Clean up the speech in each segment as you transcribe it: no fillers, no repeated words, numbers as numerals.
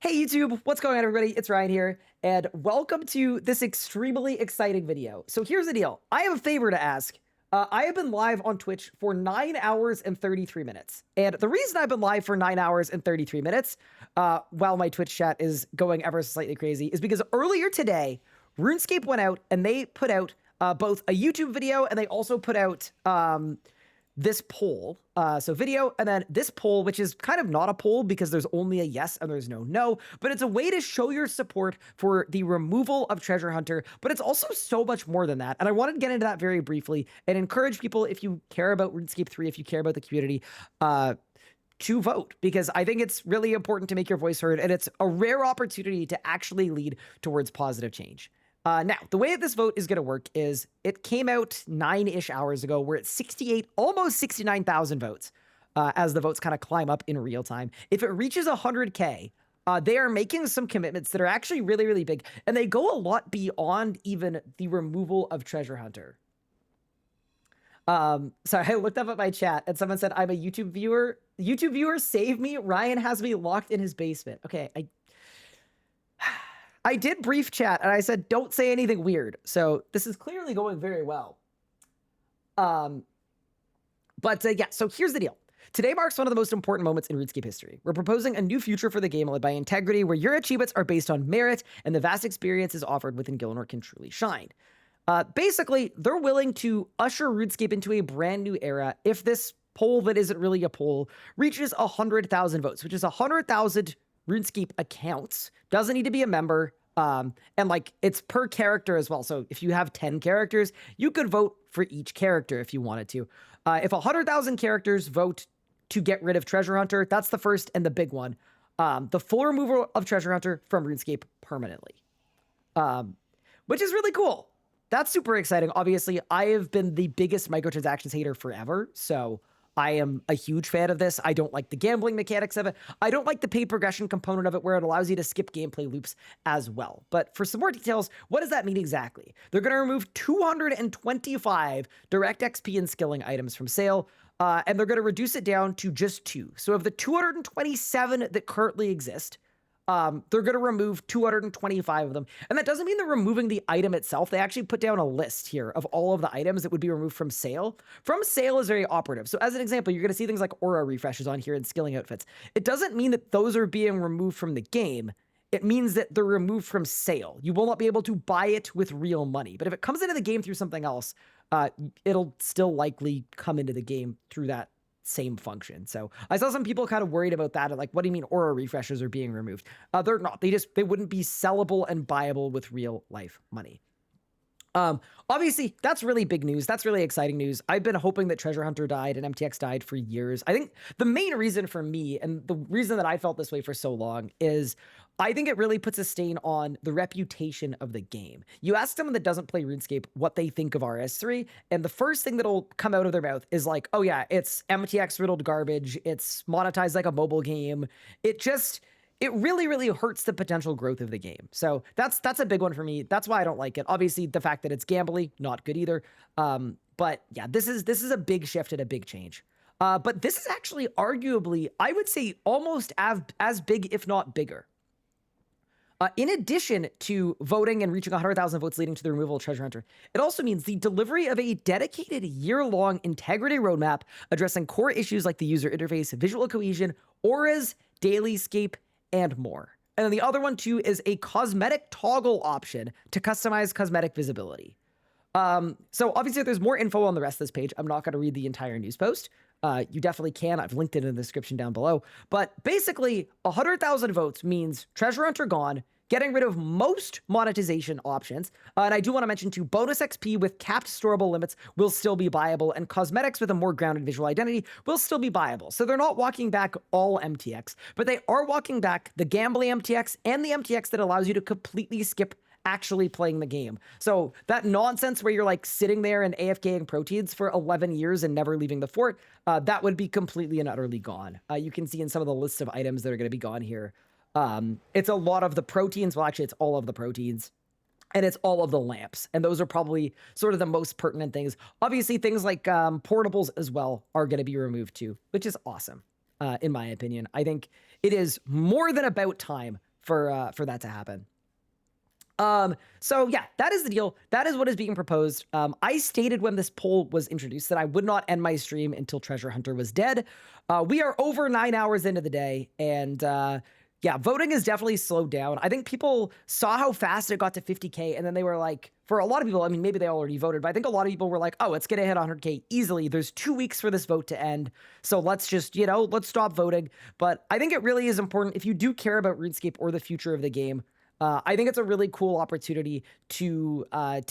Hey YouTube, what's going on everybody? It's Ryan here, and welcome to this extremely exciting video. So here's the deal. I have a favor to ask. I have been live on Twitch for 9 hours and 33 minutes. And the reason I've been live for 9 hours and 33 minutes, while my Twitch chat is going ever so slightly crazy, is because earlier today, Runescape went out and they put out both a YouTube video and they also put out this poll, so video, and then this poll, which is kind of not a poll because there's only a yes and there's no, but it's a way to show your support for the removal of Treasure Hunter, but it's also so much more than that. And I wanted to get into that very briefly and encourage people, if you care about RuneScape 3, if you care about the community, to vote, because I think it's really important to make your voice heard, and it's a rare opportunity to actually lead towards positive change. Now, the way that this vote is going to work is it came out 9-ish hours ago. We're at 68, almost 69,000 votes as the votes kind of climb up in real time. If it reaches 100K, they are making some commitments that are actually really, really big, and they go a lot beyond even the removal of Treasure Hunter. Sorry, I looked up at my chat and someone said, I'm a YouTube viewer. YouTube viewer, save me. Ryan has me locked in his basement. Okay, I did brief chat and I said, don't say anything weird. So this is clearly going very well. Yeah, so here's the deal. Today marks one of the most important moments in RuneScape history. We're proposing a new future for the game led by integrity, where your achievements are based on merit and the vast experiences offered within Gilnor can truly shine. Basically, they're willing to usher RuneScape into a brand new era if this poll that isn't really a poll reaches 100,000 votes, which is 100,000 RuneScape accounts. Doesn't need to be a member. And like, it's per character as well. So if you have 10 characters, you could vote for each character if you wanted to. If 100,000 characters vote to get rid of Treasure Hunter, that's the first and the big one. The full removal of Treasure Hunter from RuneScape permanently, which is really cool. That's super exciting. Obviously, I have been the biggest microtransactions hater forever, so I am a huge fan of this. I don't like the gambling mechanics of it. I don't like the paid progression component of it, where it allows you to skip gameplay loops as well. But for some more details, what does that mean exactly? They're going to remove 225 direct XP and skilling items from sale, and they're going to reduce it down to just 2. So of the 227 that currently exist, they're going to remove 225 of them. And that doesn't mean they're removing the item itself. They actually put down a list here of all of the items that would be removed from sale. From sale is very operative. So as an example, you're going to see things like aura refreshes on here and skilling outfits. It doesn't mean that those are being removed from the game. It means that they're removed from sale. You will not be able to buy it with real money. But if it comes into the game through something else, it'll still likely come into the game through that same function. So I saw some people kind of worried about that. Like, what do you mean aura refreshers are being removed? They're not. They wouldn't be sellable and buyable with real life money. Obviously, that's really big news. That's really exciting news. I've been hoping that Treasure Hunter died and MTX died for years. I think the main reason for me, and the reason that I felt this way for so long, is I think it really puts a stain on the reputation of the game. You ask someone that doesn't play RuneScape what they think of RS3, and the first thing that'll come out of their mouth is like, oh yeah, it's MTX riddled garbage. It's monetized like a mobile game. It really, really hurts the potential growth of the game. So that's a big one for me. That's why I don't like it. Obviously, the fact that it's gambly, not good either. But yeah, this is a big shift and a big change. But this is actually arguably, I would say, almost as big, if not bigger. In addition to voting and reaching 100,000 votes leading to the removal of Treasure Hunter, it also means the delivery of a dedicated year-long integrity roadmap addressing core issues like the user interface, visual cohesion, auras, dailyscape, and more. And then the other one too is a cosmetic toggle option to customize cosmetic visibility. So obviously there's more info on the rest of this page. I'm not going to read the entire news post. You definitely can. I've linked it in the description down below. But basically 100,000 votes means Treasure Hunter gone, getting rid of most monetization options. And I do want to mention too, bonus XP with capped storable limits will still be buyable, and cosmetics with a more grounded visual identity will still be buyable. So they're not walking back all MTX, but they are walking back the gambly MTX and the MTX that allows you to completely skip actually playing the game. So that nonsense where you're like sitting there and AFKing proteins for 11 years and never leaving the fort, that would be completely and utterly gone. You can see in some of the lists of items that are going to be gone here. It's a lot of the proteins. Well, actually, it's all of the proteins. And it's all of the lamps. And those are probably sort of the most pertinent things. Obviously, things like portables as well are going to be removed too, which is awesome, in my opinion. I think it is more than about time for that to happen. So yeah, that is the deal. That is what is being proposed. I stated when this poll was introduced that I would not end my stream until Treasure Hunter was dead. We are over 9 hours into the day, and yeah, voting is definitely slowed down. I think people saw how fast it got to 50K, and then they were like, for a lot of people, I mean, maybe they already voted, but I think a lot of people were like, oh, it's going to hit 100K easily. There's 2 weeks for this vote to end. So let's just, let's stop voting. But I think it really is important if you do care about RuneScape or the future of the game. I think it's a really cool opportunity to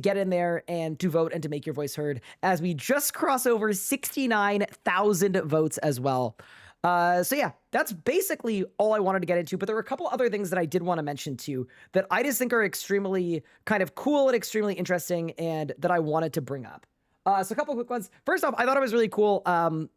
get in there and to vote and to make your voice heard as we just cross over 69,000 votes as well. So yeah, that's basically all I wanted to get into, but there were a couple other things that I did want to mention too that I just think are extremely kind of cool and extremely interesting and that I wanted to bring up. So a couple quick ones. First off, I thought it was really cool.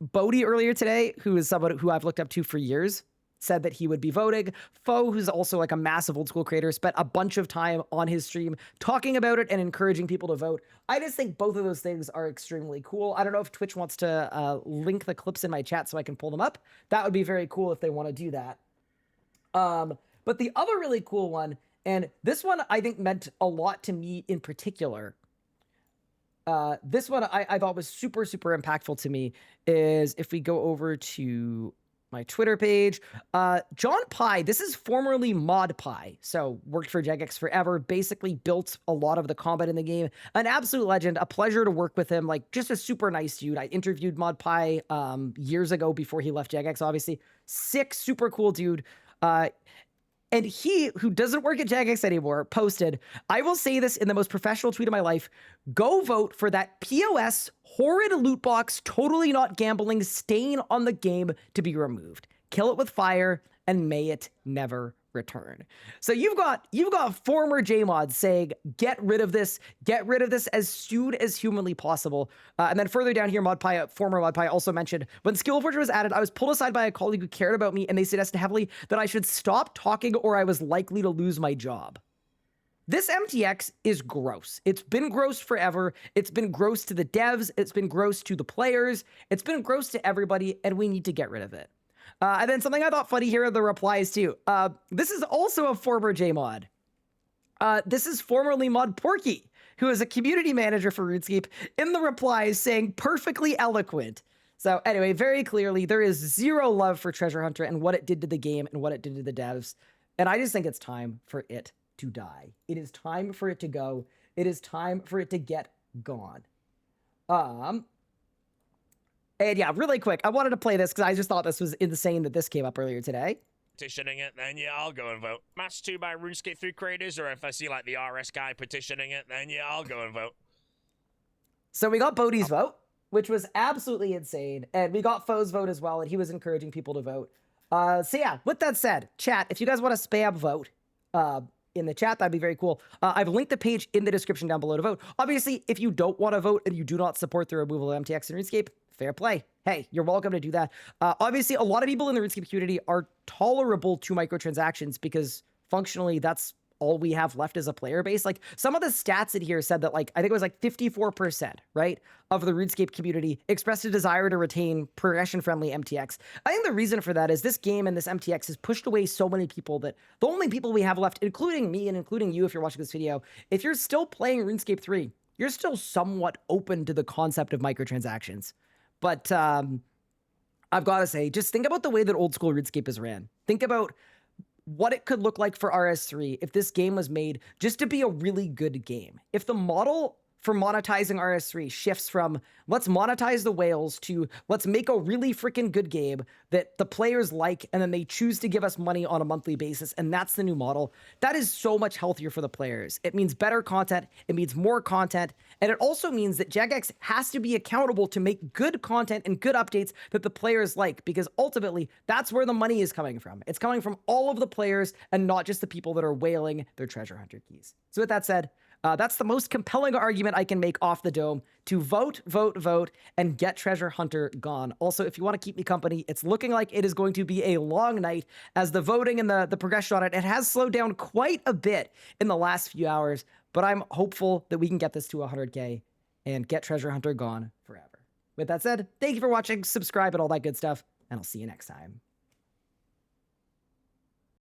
Bodhi earlier today, who is someone who I've looked up to for years, said that he would be voting. Foe, who's also like a massive old school creator, spent a bunch of time on his stream talking about it and encouraging people to vote. I just think both of those things are extremely cool. I don't know if Twitch wants to link the clips in my chat so I can pull them up. That would be very cool if they want to do that. But the other really cool one, and this one I think meant a lot to me in particular, this one I thought was super, super impactful to me, is if we go over to my Twitter page, John Pye, this is formerly Mod Pye, so worked for Jagex forever, basically built a lot of the combat in the game, an absolute legend, a pleasure to work with him, like just a super nice dude. I interviewed Mod Pye years ago before he left Jagex, obviously. Sick, super cool dude. And he, who doesn't work at Jagex anymore, posted, I will say this in the most professional tweet of my life, go vote for that POS horrid loot box, totally not gambling, stain on the game to be removed. Kill it with fire and may it never return. So you've got former JMods saying, get rid of this as soon as humanly possible. And then further down here, former Mod Pie also mentioned, when Skill Forge was added, I was pulled aside by a colleague who cared about me and they suggested heavily that I should stop talking or I was likely to lose my job. This MTX is gross. It's been gross forever. It's been gross to the devs. It's been gross to the players. It's been gross to everybody, and we need to get rid of it. And then something I thought funny here are the replies too. This is also a former JMod. This is formerly Mod Porky, who is a community manager for RuneScape, in the replies saying perfectly eloquent. So anyway, very clearly, there is zero love for Treasure Hunter and what it did to the game and what it did to the devs. And I just think it's time for it to die. It is time for it to go. It is time for it to get gone. And yeah, really quick, I wanted to play this because I just thought this was insane that this came up earlier today. Petitioning it, then yeah, I'll go and vote. Match 2 by RuneScape 3 creators, or if I see like the RS guy petitioning it, then yeah, I'll go and vote. So we got Bodhi's vote, which was absolutely insane, and we got Foe's vote as well, and he was encouraging people to vote. So yeah, with that said, chat, if you guys want to spam vote in the chat, that'd be very cool. I've linked the page in the description down below to vote. Obviously, if you don't want to vote and you do not support the removal of MTX in RuneScape, fair play. Hey, you're welcome to do that. Obviously, a lot of people in the RuneScape community are tolerable to microtransactions because functionally that's all we have left as a player base. Like some of the stats in here said that like, I think it was like 54%, right, of the RuneScape community expressed a desire to retain progression-friendly MTX. I think the reason for that is this game and this MTX has pushed away so many people that the only people we have left, including me and including you if you're watching this video, if you're still playing RuneScape 3, you're still somewhat open to the concept of microtransactions. But I've got to say, just think about the way that old school RuneScape is ran. Think about what it could look like for RS3 if this game was made just to be a really good game. If the model for monetizing RS3 shifts from let's monetize the whales to let's make a really freaking good game that the players like and then they choose to give us money on a monthly basis, and that's the new model, that is so much healthier for the players. It means better content, it means more content, and it also means that Jagex has to be accountable to make good content and good updates that the players like, because ultimately that's where the money is coming from. It's coming from all of the players and not just the people that are whaling their treasure hunter keys. So with that said, that's the most compelling argument I can make off the dome to vote, vote, vote, and get Treasure Hunter gone. Also, if you want to keep me company, it's looking like it is going to be a long night as the voting and the progression on it has slowed down quite a bit in the last few hours, but I'm hopeful that we can get this to 100K and get Treasure Hunter gone forever. With that said, thank you for watching, subscribe, and all that good stuff, and I'll see you next time.